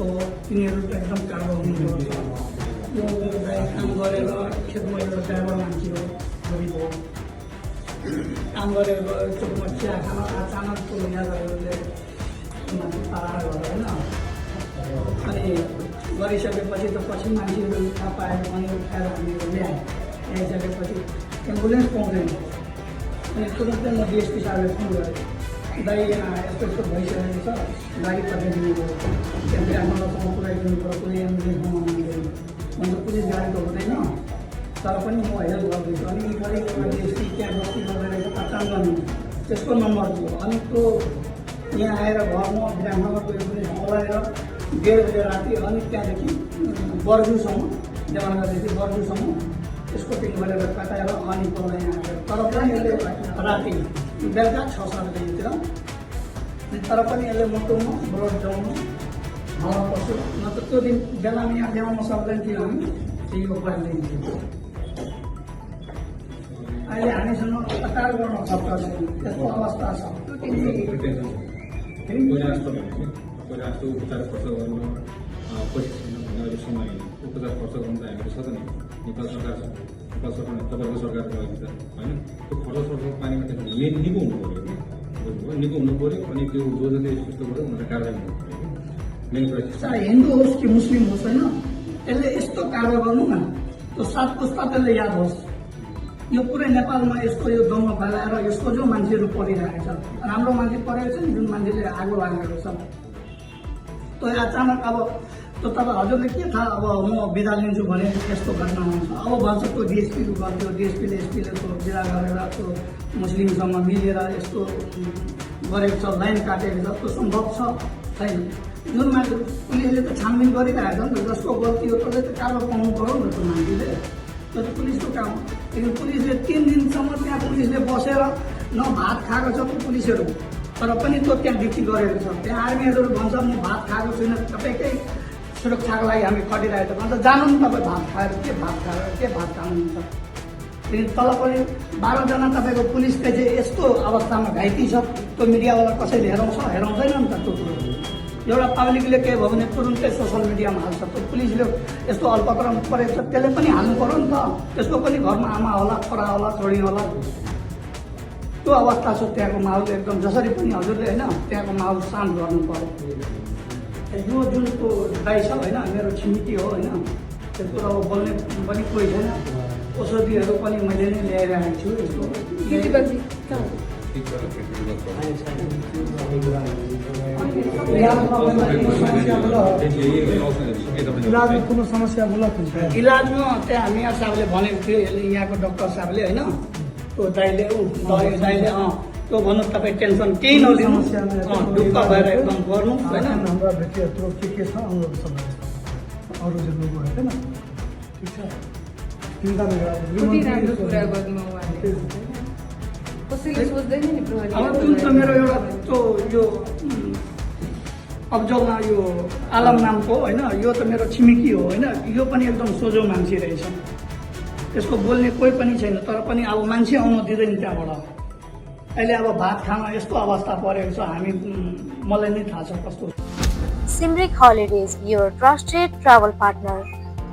हो तिनीहरू एकदम कालो हुनुपर्छ। यो काम गरेर खेतमा एउटा ड्राइभर मान्छे हो, गरिब हो, काम गरेर चोकमा चिया खान अचानक यादहरूले मान्छे पार भयो होइन। अनि गरिसकेपछि त पछि मान्छेहरू थाहा पाएर अनि उठाएर हामीहरू ल्याइसकेपछि एम्बुलेन्स पाउँदैन। अनि तुरन्तै म डिएसपी साहबले फोन गरेँ, दाइ यस्तो यस्तो भइसकेको छ, गाडी पठाइदिनु पऱ्यो, त्यहाँदेखि आमासँग पुऱ्याइदिनु पऱ्यो, कुनै एम्बुलेन्समा मान्दैन अन्त पुलिस गाडी त हुँदैन, तर पनि म हेल्प गर्दैछु। अनि घरि डिएसपी त्यहाँ बस्ती गरेर पहचान गर्नु त्यसको नम्बर दियो। अनि त्यो यहाँ आएर घरमा बिहानमा गयो भने बोलाएर 1:30 बजे राति अनि त्यहाँदेखि बर्जुसम्म देवानगरदेखि बर्जुसम्म त्यसको पिङ गरेर कटाएर अनि बोला यहाँ आएर। तर पनि यसले राति बेलुका 6-7 बजीतिर तर पनि यसले मोटोमा ब्लड जाउनु मलाई पर्छ। न त त्यो दिन बेलामा यहाँ ल्याउन सक्दैन थियो हामी, त्यही हो परिदिन्थ्यो। अहिले हामीसँग कतार गर्न सक्छ छैन, त्यस्तो अवस्था छ। उपचार खर्च गर्न पैसा छैन भने अहिले समय उपचार खर्च गर्नु त हामीहरू छ त नि, नेपाल सरकार छ, नेपाल सरकार तपाईँको सरकारको लागि त होइन। त्यो खर्च सर्च पानीमा त्यसमा निको हुनु पऱ्यो कि बुझ्नुभयो, निको हुनु पऱ्यो। अनि त्यो जो जसले यस्तो गर्यो उनीहरूले कारवाही गर्नु पऱ्यो कि मेन कुरा चाहे हिन्दू होस् कि मुस्लिम होस् होइन, यसले यस्तो कार्य गर्नु न त्यो 7 पुस्ता त्यसले याद होस्। यो पुरै नेपालमा यसको यो दम्म फैलाएर यसको जो मान्छेहरू परिरहेको छ, राम्रो मान्छे परेको छ नि, जुन मान्छेले आगो लागेको छ। त्यो अचानक अब त्यो तपाईँ हजुरले के थाहा, अब म बिदा लिन्छु भने यस्तो घटना हुन्छ। अब भन्छ त्यो डिएसपीको गर्थ्यो, डिएसपीले एसपीले त्यो बिदा गरेर त्यो मुस्लिमसँग मिलेर यस्तो गरेको छ, लाइन काटेको छ, त्यो सम्भव छ छैन। जुन मान्छे पुलिसले त छानबिन गरिरहेको छ नि त, जसको गल्ती हो त्यसले त कारवाही पाउनु पऱ्यो नि त त्यो मान्छेले, त्यो त पुलिसको काम हो। लेकिन पुलिसले 3 दिनसम्म त्यहाँ पुलिसले बसेर न भात खाएको छ त्यो पुलिसहरू, तर पनि त्यो त्यहाँ ड्युटी गरेको छ। त्यहाँ आर्मीहरू भन्छ म भात खाएको छुइनँ, तपाईँकै सुरक्षाको लागि हामी खटिरहेको छ भन्छ, जानु नि तपाईँ भात खाएर के भात खानुहुन्छ। लेकिन तल पनि 12 जना तपाईँको पुलिसले चाहिँ यस्तो अवस्थामा घाइते छ, त्यो मिडियावाला कसैले हेराउँदैन नि त त्यो कुरो। एउटा पब्लिकले के भयो भने तुरुन्तै सोसियल मिडियामा हाल्छ, त्यो पुलिसले यस्तो अल्पक्रम परेको छ त्यसले पनि हाल्नु पऱ्यो नि त। त्यसको पनि घरमा आमा होला, छोरा होला, छोरी होला, त्यो अवस्था छ त्यहाँको माहौल एकदम। जसरी पनि हजुरले होइन त्यहाँको माहौल शान्त गर्नु पऱ्यो। यो जुन त्यो दाइ छ होइन, मेरो छिमेकी हो होइन, त्यो कुरा अब बोल्ने पनि कोही छैन। औषधिहरू पनि मैले नै ल्याइरहेको छु यसको। इलाजमा कुनै समस्या होला इलाजमा त्यहाँ मियाँ साहबले भनेको थियो, यहाँको डक्टर साहबले होइन, त्यो दाइले त्यो भन्नु तपाईँ टेन्सन केही नलिनु, ढुक्क भएर एकदम गर्नु होइन। हाम्रा व्यक्तिहरू के छ अरू जो लोग होइन ठिक छ, चिन्ता अब जुन त मेरो एउटा त्यो यो अब्जलमा यो आलम नामको होइन, यो त मेरो छिमेकी हो होइन, यो पनि एकदम सोझो मान्छे रहेछ, यसको बोल्ने कोही पनि छैन, तर पनि अब मान्छे आउन दिँदैन त्यहाँबाट। अहिले अब भात खान यस्तो अवस्था परेको छ, हामी मलाई नै थाहा छ कस्तो। Simric Holidays, your trusted travel partner.